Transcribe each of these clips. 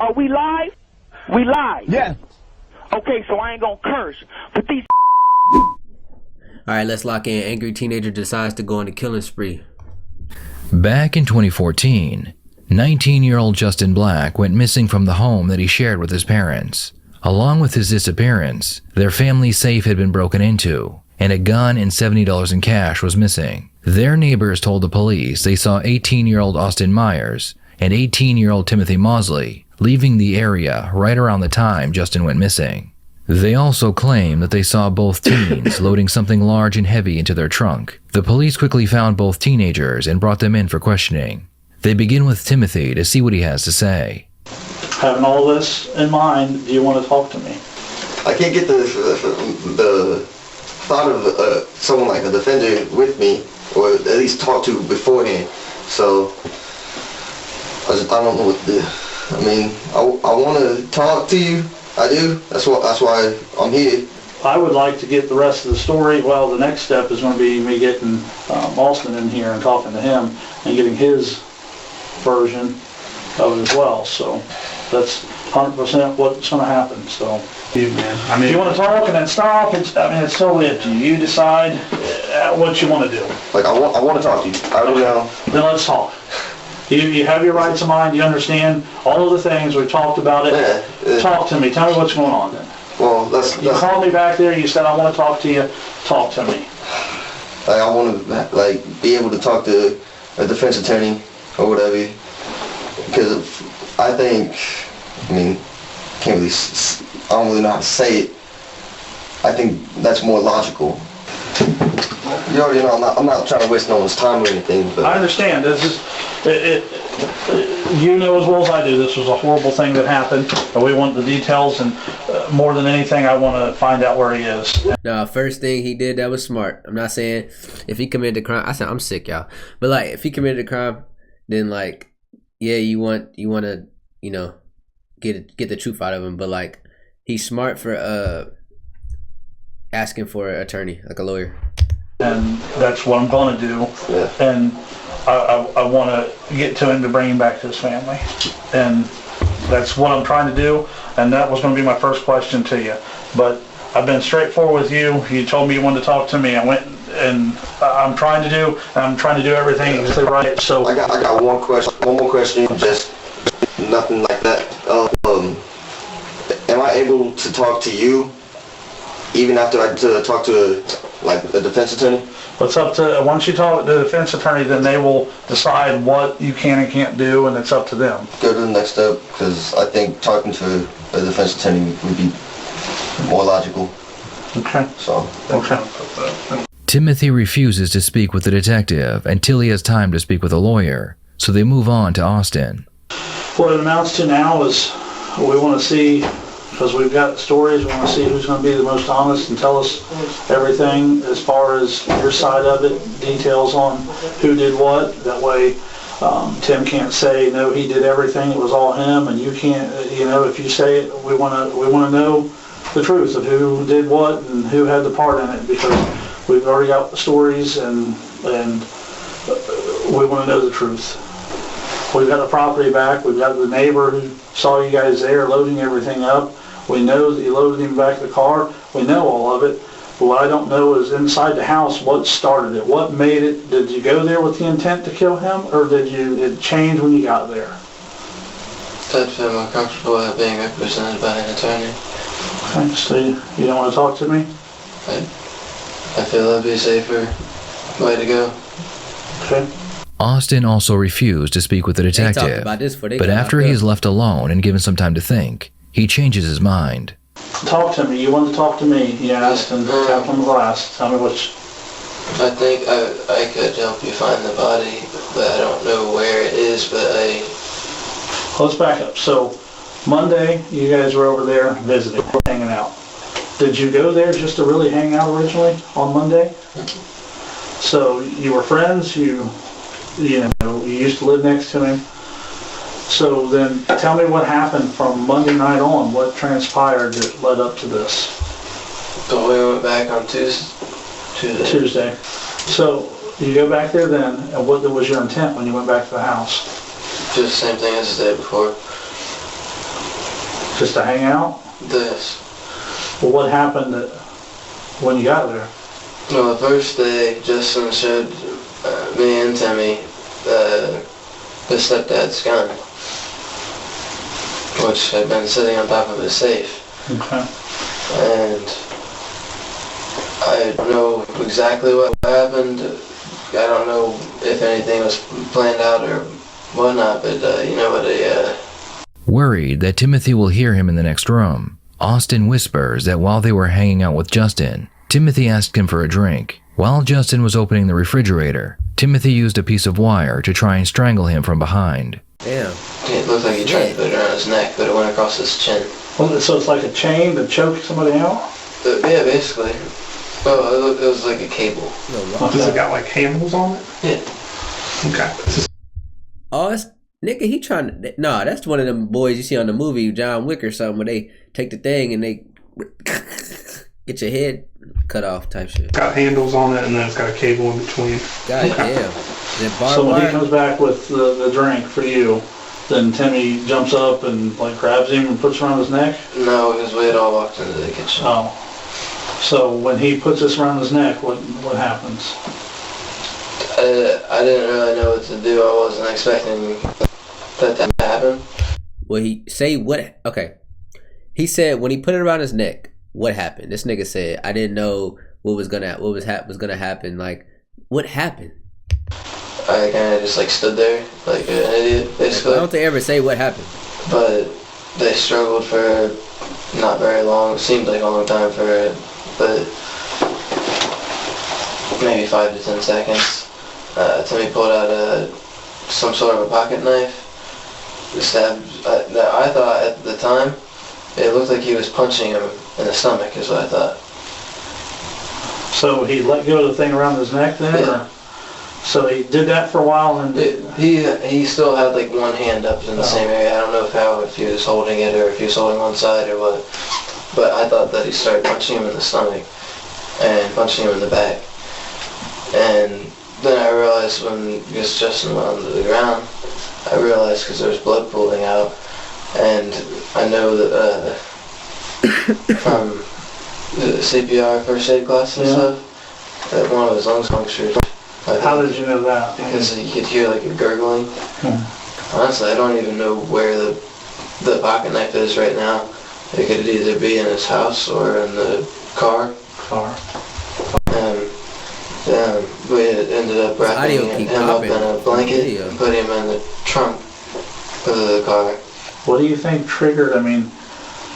Are we live? We live. Yeah. Okay, so I ain't gonna curse, but these. Alright, let's lock in. Angry teenager decides to go on a killing spree. Back in 2014, 19-year-old Justin Black went missing from the home that he shared with his parents. Along with his disappearance, their family safe had been broken into, and a gun and $70 in cash was missing. Their neighbors told the police they saw 18-year-old Austin Myers and 18-year-old Timothy Mosley leaving the area right around the time Justin went missing. They also claim that they saw both teens loading something large and heavy into their trunk. The police quickly found both teenagers and brought them in for questioning. They begin with Timothy to see what he has to say. Having all this in mind, do you want to talk to me? I can't get the thought of someone like a defender with me, or at least talk to beforehand. So I don't know what to do. I mean, I want to talk to you. I do. That's why I'm here. I would like to get the rest of the story. Well, the next step is going to be me getting Austin in here and talking to him and getting his version of it as well. So that's 100% what's going to happen. So, Man. I mean, if you want to talk and then stop, it's totally up to you. You decide what you want to do. Like I want to talk to you. I don't know. Then let's talk. You have your rights of mind. You understand all of the things we've talked about it. Yeah. Talk to me. Tell me what's going on then. Well, that's You called me back there. You said I want to talk to you. Talk to me. like I want to be able to talk to a defense attorney or whatever, because I don't really know how to say it. I think that's more logical. You already know I'm not trying to waste no one's time or anything, but I understand. This is, you know as well as I do, this was a horrible thing that happened, and we want the details, and more than anything, I want to find out where he is. Now, first thing he did that was smart. I'm not saying if he committed a crime. I said I'm sick, y'all. But like, if he committed a crime, then like, yeah, you want to, get the truth out of him. But like, he's smart for asking for an attorney, like a lawyer. And that's what I'm going to do. Yeah. And I want to get to him to bring him back to his family. And that's what I'm trying to do. And that was going to be my first question to you. But I've been straightforward with you. You told me you wanted to talk to me. I went and I'm trying to do everything exactly right. So I got one more question, just nothing like that. Am I able to talk to you even after I talk to a defense attorney? it's up to, once you talk to the defense attorney, then they will decide what you can and can't do, and it's up to them. Go to the next step, because I think talking to a defense attorney would be more logical. Okay. So. Okay. Timothy refuses to speak with the detective until he has time to speak with a lawyer, so they move on to Austin. What it amounts to now is we want to see, because we've got stories, we want to see who's going to be the most honest and tell us everything as far as your side of it, details on who did what. That way Tim can't say, no, he did everything, it was all him, and you can't, if you say it, we want to know the truth of who did what and who had the part in it, because we've already got the stories and we want to know the truth. We've got the property back. We've got the neighbor who saw you guys there loading everything up. We know that you loaded him back in the car. We know all of it. But what I don't know is inside the house, what started it? What made it? Did you go there with the intent to kill him, or did it change when you got there? I'd feel more comfortable being represented by an attorney. Okay, so you don't want to talk to me? I feel that'd be a safer way to go. Okay. Austin also refused to speak with the detective, but after he is left alone and given some time to think, he changes his mind. Talk to me. You want to talk to me, he asked, and tapped on the glass. Tell me which. I think I could help you find the body, but I don't know where it is, but Let's back up. So, Monday, you guys were over there visiting, hanging out. Did you go there just to really hang out originally on Monday? So, you were friends, you used to live next to him. So then tell me what happened from Monday night on, what transpired that led up to this. But we went back on Tuesday. So you go back there then, and what was your intent when you went back to the house? Just the same thing as the day before. Just to hang out? This. Well, what happened when you got there? Well, the first day, Justin showed me and Timmy his stepdad's gun, which had been sitting on top of his safe. Okay. And I know exactly what happened. I don't know if anything was planned out or whatnot, but you know what Worried that Timothy will hear him in the next room, Austin whispers that while they were hanging out with Justin, Timothy asked him for a drink. While Justin was opening the refrigerator, Timothy used a piece of wire to try and strangle him from behind. Damn. It looked like he tried to put it around his neck, but it went across his chin. Well, so it's like a chain to choke somebody out? Yeah, basically. Well, it was like a cable. Does it got like handles on it? Yeah. Okay. Oh, it's, nigga, he trying to... Nah, that's one of them boys you see on the movie, John Wick or something, where they take the thing and they get your head cut off type shit. Got handles on it, and then it's got a cable in between. God damn. Is it barbed So when he wire? comes back with the drink for you, then Timmy jumps up and like grabs him and puts around his neck? No, because we had all walked into the kitchen. Oh. So when he puts this around his neck, what happens? I didn't really know what to do. I wasn't expecting that to happen. Well, he say what? Okay. He said when he put it around his neck, what happened? This nigga said, I didn't know what was gonna happen. Like, what happened? I kind of just like stood there like an idiot, basically. Why don't they ever say what happened? But they struggled for not very long. It seemed like a long time for it, but maybe 5 to 10 seconds. Timmy pulled out some sort of a pocket knife. Stabbed. I thought at the time it looked like he was punching him in the stomach, is what I thought. So he let go of the thing around his neck then? Yeah. Or? So he did that for a while and He still had like one hand up in the same area. I don't know if he was holding it or if he was holding one side or what. But I thought that he started punching him in the stomach and punching him in the back. And then I realized when Justin went onto the ground, I realized because there was blood pooling out, and I know that from the CPR first aid class and stuff, that one of his lungs punctured. how did you know that? Because you could hear like a gurgling. Honestly, I don't even know where the pocket knife is right now. It could either be in his house or in the car. We ended up wrapping him up in a blanket and put him in the trunk of the car. What do you think triggered,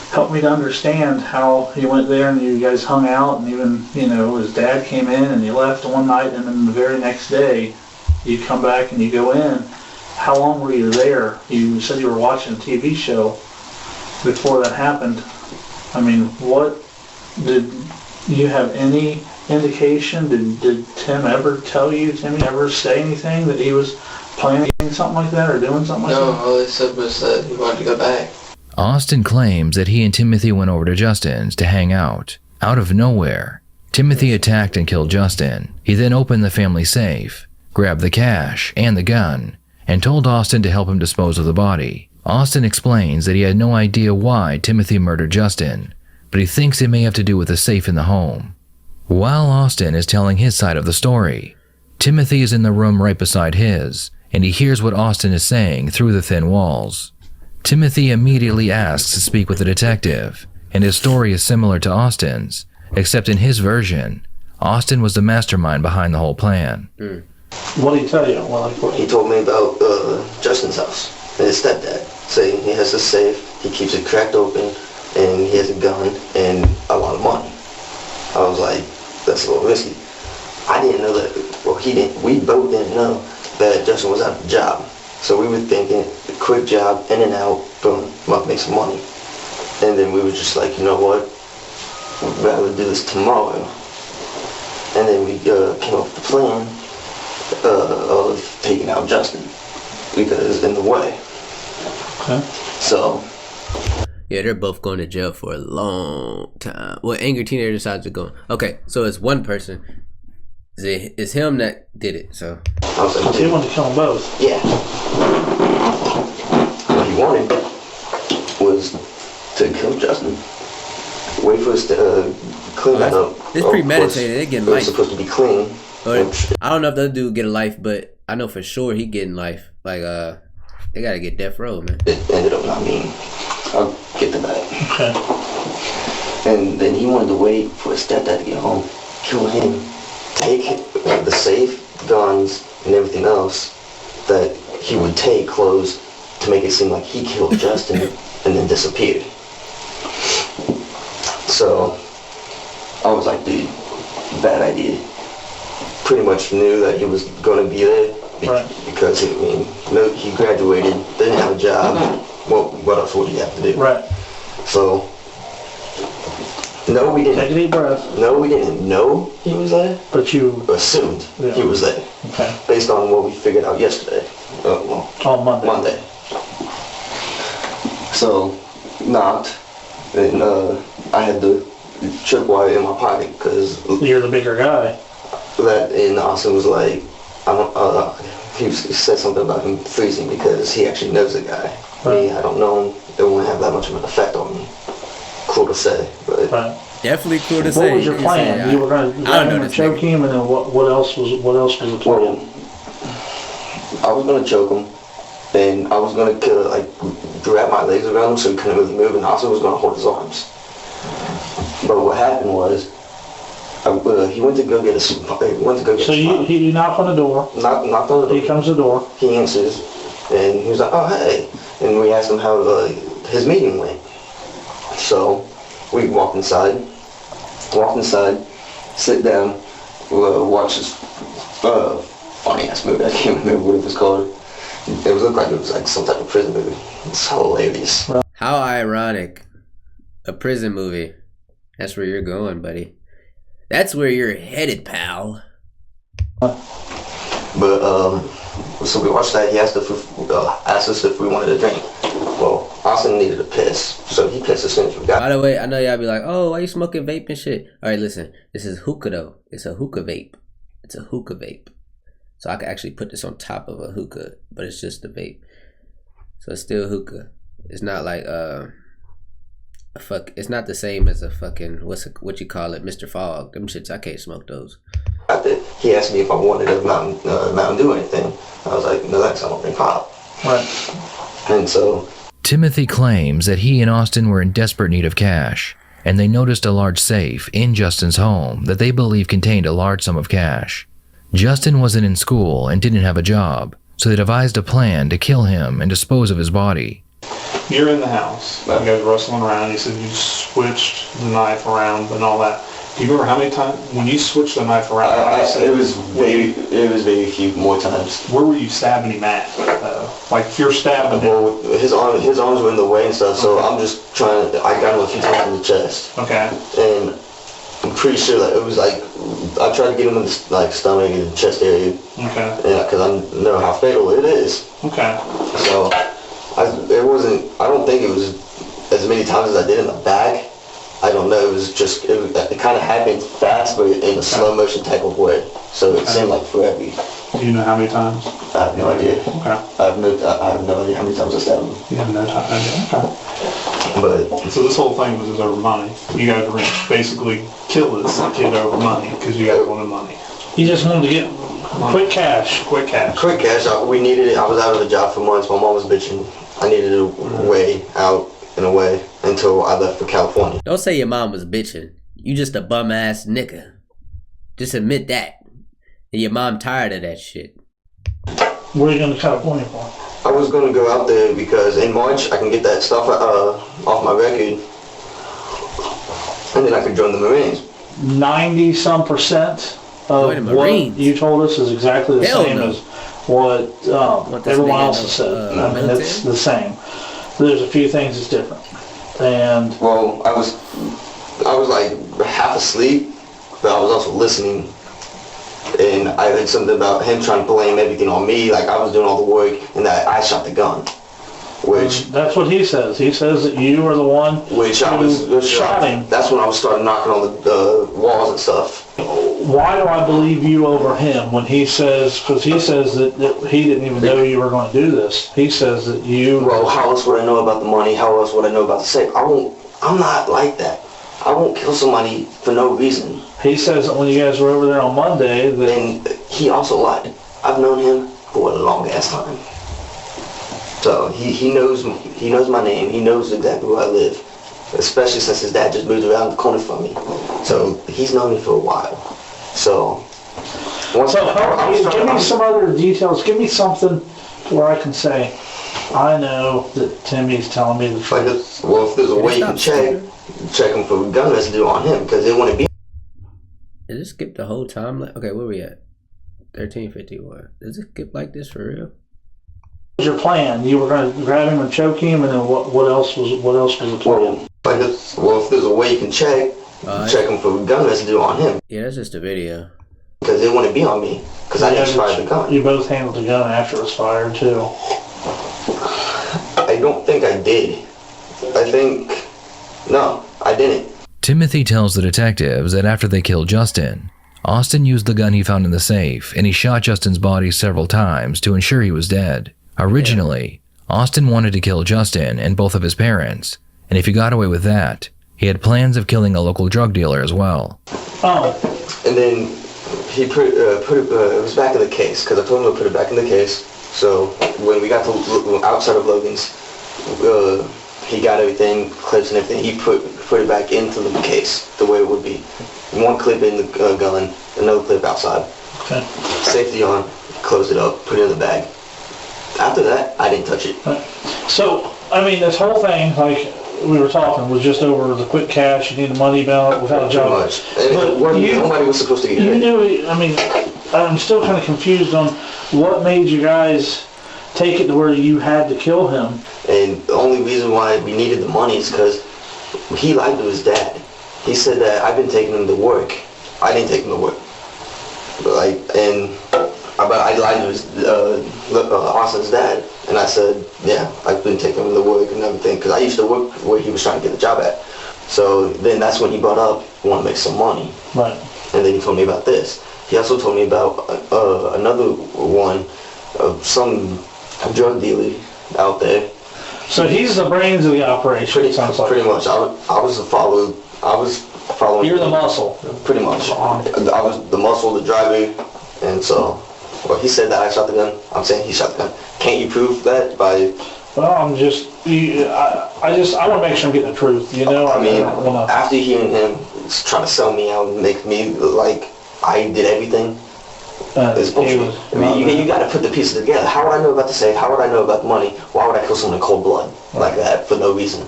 help me to understand how he went there and you guys hung out and even, his dad came in and you left one night and then the very next day you come back and you go in. How long were you there? You said you were watching a TV show before that happened. What did you have any indication? Did Timmy ever say anything that he was planning something like that or doing something like that? No, all he said was that he wanted to go back. Austin claims that he and Timothy went over to Justin's to hang out. Out of nowhere, Timothy attacked and killed Justin. He then opened the family safe, grabbed the cash and the gun, and told Austin to help him dispose of the body. Austin explains that he had no idea why Timothy murdered Justin, but he thinks it may have to do with the safe in the home. While Austin is telling his side of the story, Timothy is in the room right beside his, and he hears what Austin is saying through the thin walls. Timothy immediately asks to speak with the detective, and his story is similar to Austin's, except in his version, Austin was the mastermind behind the whole plan. What did he tell you? He told me about Justin's house and his stepdad, saying he has a safe, he keeps it cracked open, and he has a gun and a lot of money. I was like, that's a little risky. I didn't know that, well, he didn't, we both didn't know that Justin was out of a job. So we were thinking, a quick job, in and out, boom, make some money. And then we were just like, you know what, we'd rather do this tomorrow. And then we came up with the plan of taking out Justin, because in the way. Okay. So. Yeah, they're both going to jail for a long time. Well, Angry Teenager decides to go. Okay, so it's one person. It's him that did it, so. He wanted to kill them both. Yeah. What he wanted was to kill Justin. Wait for us to clean that up. It's premeditated. They getting It was life. supposed to be clean. But I don't know if the other dude get a life, but I know for sure he getting life. Like they gotta get death row, man. It ended up not being. I'll get to that. Okay. And then he wanted to wait for his stepdad to get home, kill him, take the safe, guns, and everything else that he would take, clothes, to make it seem like he killed Justin, and then disappeared. So I was like, dude, bad idea. Pretty much knew that he was going to be there because he graduated, didn't have a job. Well, what else would he have to do? Right. So, no, we didn't. Take a deep breath. No, we didn't know he was there. But you Assumed he was there. Okay. Based on what we figured out yesterday. On Monday. Monday. So, knocked, and I had the tripwire in my pocket because You're the bigger guy. and Austin was like, he said something about him freezing because he actually knows the guy. Right. Me, I don't know him. It won't have that much of an effect on me. Cool to say, but Right. Definitely cool to say. What was your plan? You were going to choke him, and then what else was the plan? well, I was gonna choke him, and I was gonna grab my legs around him so he couldn't really move, and Austin was gonna hold his arms. But what happened was, he went to go get So you knock on the door. knocked on the door. He comes to the door. He answers, and he was like, "Oh, hey," and we asked him how his meeting went. So we walked inside, sit down, watch this funny ass movie. I can't remember what it was called. It looked like it was like some type of prison movie. It's hilarious. How ironic. A prison movie. That's where you're going, buddy. That's where you're headed, pal. But so we watched that. He asked us if we wanted a drink. Well, Austin needed a piss, so he pissed as soon as we got. By the way, I know y'all be like, "Oh, why you smoking vape and shit?" All right, listen. This is hookah though. It's a hookah vape. It's a hookah vape. So I could actually put this on top of a hookah, but it's just a vape. So it's still hookah. It's not like it's not the same as a fucking what you call it, Mr. Fogg. Them shits I can't smoke those. He asked me if I wanted a Mountain Dew or anything. I was like, no thanks, I don't drink pop. Right. And so Timothy claims that he and Austin were in desperate need of cash, and they noticed a large safe in Justin's home that they believe contained a large sum of cash. Justin wasn't in school and didn't have a job, so they devised a plan to kill him and dispose of his body. You're in the house. You guys rustling around. You said you switched the knife around and all that. Do you remember how many times when you switched the knife around? it was very few more times. Where were you stabbing him at? Like if you're stabbing him. Well, his arms were in the way and stuff. So I'm just trying. I got him a few times in the chest. Okay. And I'm pretty sure that it was like I tried to get him in the stomach and the chest area. Okay. Yeah, because I know how fatal it is. Okay. So I don't think it was as many times as I did in the back. I don't know. It was just it kind of happened fast, but in a slow motion type of way. So it seemed like forever. Do you know how many times? I have no idea. Okay. I have no idea how many times I stabbed him. You have no idea. Okay. But So this whole thing was over money. You guys were basically kill this kid over money because you guys wanted money. He just wanted to get quick cash. Quick cash. quick cash, we needed it. I was out of a job for months. My mom was bitching. I needed a way out in a way until I left for California. Don't say your mom was bitching. You just a bum ass nigga. Just admit that. And your mom tired of that shit. Where are you going to California for? I was going to go out there because in March I can get that stuff off my record, and then I could join the Marines. 90% of Join the what Marines. you told us is exactly the Hell same no. as what this everyone nigga else has said. know, I mean, military? it's the same. There's a few things that's different. And Well, I was like half asleep, but I was also listening. And I heard something about him trying to blame everything on me, like I was doing all the work, and that I shot the gun. Which that's what he says. He says that you were the one I was who shot him. That's when I was starting knocking on the walls and stuff. why do I believe you over him when he says, because he says that he didn't even know you were going to do this. He says that you... Well, how else would I know about the money? How else would I know about the safe? I'm not like that. I won't kill somebody for no reason. He says that when you guys were over there on Monday, that... And he also lied. I've known him for a long ass time. So he knows my name. He knows exactly where I live. Especially since his dad just moved around the corner from me. So he's known me for a while. So give me some other details. Give me something where I can say, I know that Timmy's telling me the truth. Well, if there's a way you can check him for gun residue on him, because it wouldn't be... Did it skip the whole time? Okay, where we at? 13:51. Does it skip like this for real? What was your plan? You were going to grab him and choke him, and then what else was the plan? Well, if there's a way you can check him for gun residue on him. Yeah, that's just a video. Because it wouldn't be on me, because I just fired the gun. You both handled the gun after it was fired, too. I don't think I did. No, I didn't. Timothy tells the detectives that after they killed Justin, Austin used the gun he found in the safe and he shot Justin's body several times to ensure he was dead. Originally, Austin wanted to kill Justin and both of his parents, and if he got away with that, he had plans of killing a local drug dealer as well. Oh. And then he put it was back in the case, because I told him to put it back in the case. So when we got to outside of Logan's, he got everything, clips and everything. He put it back into the case the way it would be. One clip in the gun, another clip outside. Okay. Safety on, close it up, put it in the bag. After that, I didn't touch it. So, I mean, this whole thing, like we were talking, was just over the quick cash. You need a money balance without a job. But nobody was supposed to get hurt. You knew. I mean, I'm still kind of confused on what made you guys take it to where you had to kill him. And the only reason why we needed the money is because he lied to his dad. He said that I've been taking him to work. I didn't take him to work. But I lied to his Austin's dad, and I said, yeah, I've been taking him to work and everything, because I used to work where he was trying to get the job at. So then that's when he brought up, want to make some money. Right. And then he told me about this. He also told me about another one, some drug dealer out there. So he's the brains of the operation. Pretty much. I was following. You're the muscle. Pretty much. I was the muscle, the driver, and so. Well, he said that I shot the gun. I'm saying he shot the gun. Can't you prove that by? Well, I want to make sure I'm getting the truth. You know. I mean, after hearing him trying to sell me out and make me like I did everything. It's bullshit. I mean, you got to put the pieces together. How would I know about the safe? How would I know about the money? Why would I kill someone in cold blood like that for no reason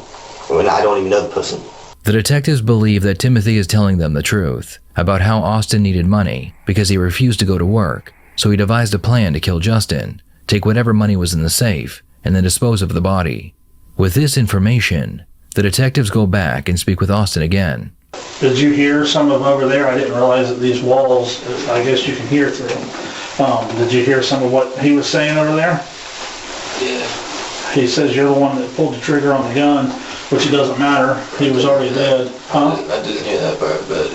when I don't even know the person? The detectives believe that Timothy is telling them the truth about how Austin needed money because he refused to go to work, so he devised a plan to kill Justin, take whatever money was in the safe, and then dispose of the body. With this information, the detectives go back and speak with Austin again. Did you hear some of them over there? I didn't realize that these walls, I guess you can hear through them. Did you hear some of what he was saying over there? Yeah. He says you're the one that pulled the trigger on the gun, which it doesn't matter. He was already dead. Huh? I didn't hear that part, but...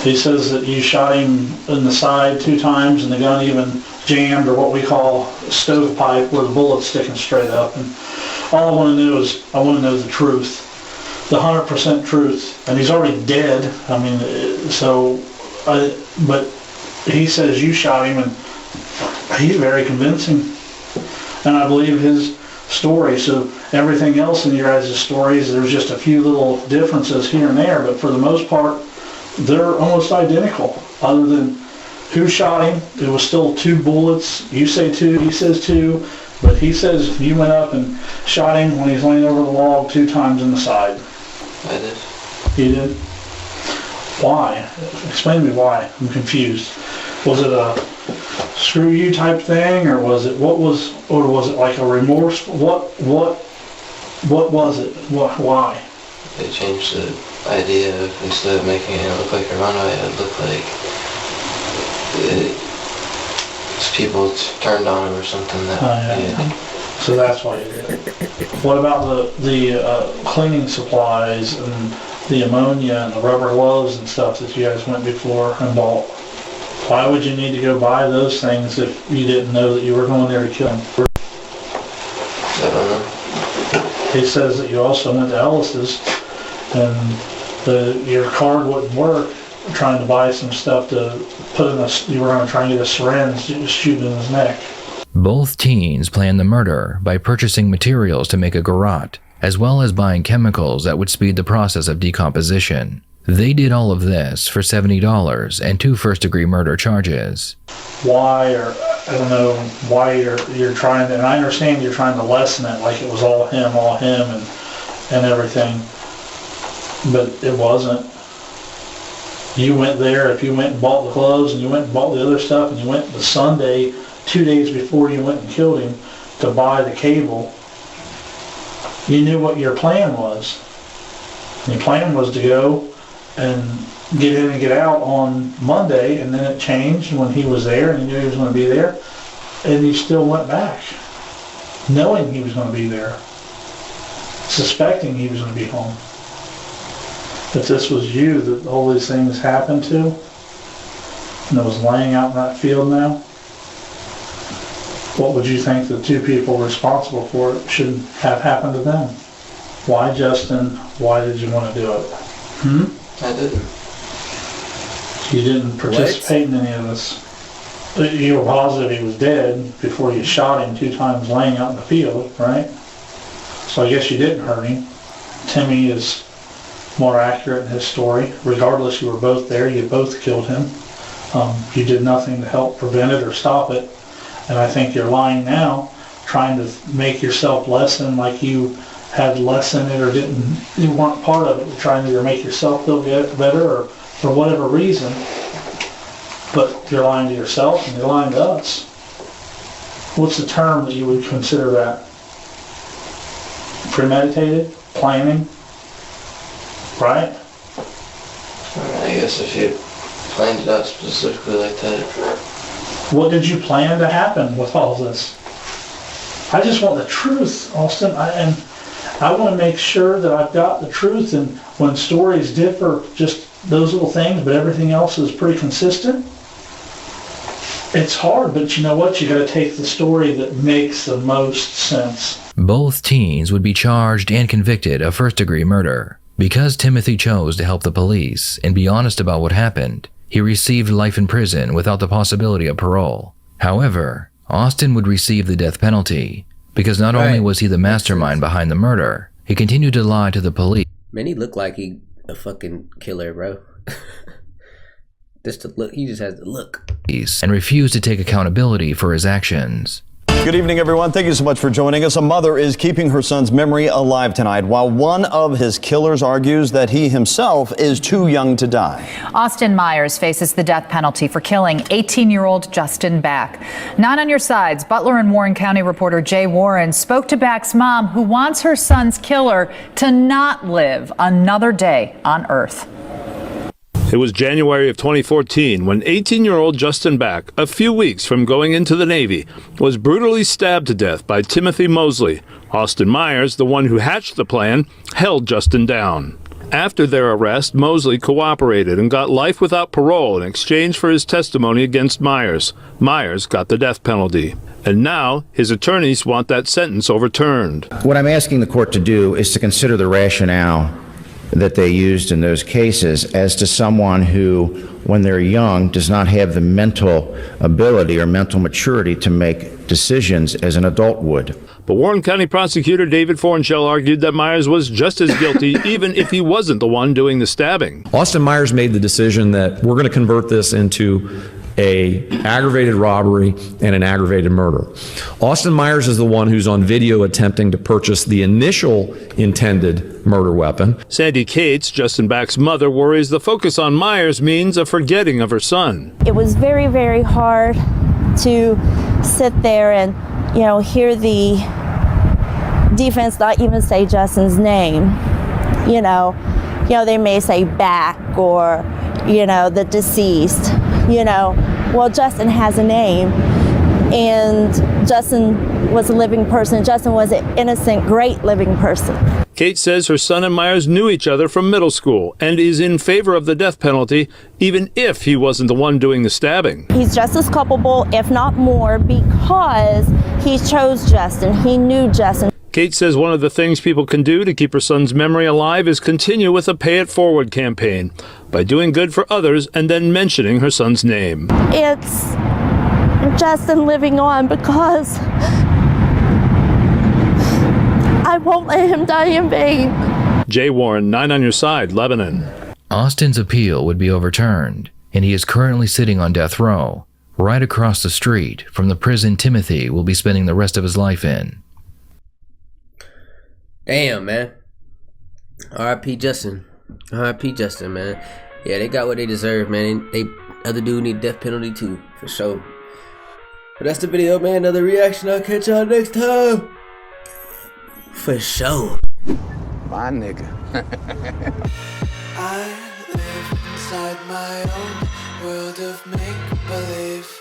He says that you shot him in the side 2 times and the gun even jammed, or what we call a stovepipe, where the bullet's sticking straight up. And all I want to know is, I want to know the truth. The 100% truth. And he's already dead. I mean, but he says you shot him, and he's very convincing. And I believe his story. So everything else in your guys' stories, there's just a few little differences here and there, but for the most part, they're almost identical. Other than who shot him, it was still 2 bullets. You say 2, he says 2, but he says you went up and shot him when he's laying over the log 2 times in the side. I did. You did? Why? Explain to me why. I'm confused. Was it a screw you type thing, or was it like a remorse? What was it? Why? They changed the idea of, instead of making it look like a runway, it looked like people turned on him or something. Yeah. So that's why you did it. What about the cleaning supplies and the ammonia and the rubber gloves and stuff that you guys went before and bought. Why would you need to go buy those things if you didn't know that you were going there to kill him? I don't know. He says that you also went to Ellis's and your card wouldn't work, trying to buy some stuff to put in you were going to try and get a syringe to shoot in his neck. Both teens planned the murder by purchasing materials to make a garrote, as well as buying chemicals that would speed the process of decomposition. They did all of this for $70 and 2 first-degree murder charges. Why, or I don't know why you're trying to, and I understand you're trying to lessen it like it was all him and everything, but it wasn't. You went there, if you went and bought the clothes and you went and bought the other stuff and you went the Sunday, 2 days before you went and killed him to buy the cable, you knew what your plan was. Your plan was to go and get in and get out on Monday, and then it changed when he was there and you knew he was going to be there, and you still went back knowing he was going to be there, suspecting he was going to be home. If this was you that all these things happened to, and it was laying out in that field now, what would you think the 2 people responsible for it should have happened to them? Why, Justin? Why did you want to do it? I didn't. You didn't participate in any of this. You were positive he was dead before you shot him 2 times laying out in the field, right? So I guess you didn't hurt him. Timmy is more accurate in his story. Regardless, you were both there. You both killed him. You did nothing to help prevent it or stop it. And I think you're lying now, trying to make yourself lessen like you had less in it or you weren't part of it. You're trying to either make yourself feel better or for whatever reason. But you're lying to yourself and you're lying to us. What's the term that you would consider that? Premeditated? Planning? Right? I guess if you planned it out specifically like that. What did you plan to happen with all this? I just want the truth, Austin. I want to make sure that I've got the truth, and when stories differ, just those little things, but everything else is pretty consistent. It's hard, but you know what? You got to take the story that makes the most sense. Both teens would be charged and convicted of first-degree murder. Because Timothy chose to help the police and be honest about what happened, he received life in prison without the possibility of parole. However, Austin would receive the death penalty because not only was he the mastermind behind the murder, he continued to lie to the police. Man, he looked like he a fucking killer, bro. Just to look, he just has to look. And refused to take accountability for his actions. Good evening, everyone. Thank you so much for joining us. A mother is keeping her son's memory alive tonight while one of his killers argues that he himself is too young to die. Austin Myers faces the death penalty for killing 18-year-old Justin Back. Not on your sides, Butler and Warren County reporter Jay Warren spoke to Back's mom, who wants her son's killer to not live another day on Earth. It was January of 2014 when 18-year-old Justin Back, a few weeks from going into the Navy, was brutally stabbed to death by Timothy Mosley. Austin Myers, the one who hatched the plan, held Justin down. After their arrest, Mosley cooperated and got life without parole in exchange for his testimony against Myers. Myers got the death penalty. And now, his attorneys want that sentence overturned. What I'm asking the court to do is to consider the rationale that they used in those cases as to someone who, when they're young, does not have the mental ability or mental maturity to make decisions as an adult would. But Warren County prosecutor David Fornshell argued that Myers was just as guilty even if he wasn't the one doing the stabbing. Austin Myers made the decision that we're going to convert this into an aggravated robbery and an aggravated murder. Austin Myers is the one who's on video attempting to purchase the initial intended murder weapon. Sandy Cates, Justin Back's mother, worries the focus on Myers means a forgetting of her son. It was very, very hard to sit there and, hear the defense not even say Justin's name. They may say Back or, the deceased. Well, Justin has a name, and Justin was a living person. Justin was an innocent, great living person. Kate says her son and Myers knew each other from middle school and is in favor of the death penalty, even if he wasn't the one doing the stabbing. He's just as culpable, if not more, because he chose Justin. He knew Justin. Kate says one of the things people can do to keep her son's memory alive is continue with a Pay It Forward campaign by doing good for others and then mentioning her son's name. It's Justin living on because I won't let him die in vain. Jay Warren, 9 on Your Side, Lebanon. Austin's appeal would be overturned, and he is currently sitting on death row, right across the street from the prison Timothy will be spending the rest of his life in. Damn, man. R.I.P. Justin. R.I.P. Justin, man. Yeah, they got what they deserve, man. They other dude need death penalty too, for sure. But that's the video, man. Another reaction. I'll catch y'all next time. For sure. My nigga. I live inside my own world of make-believe.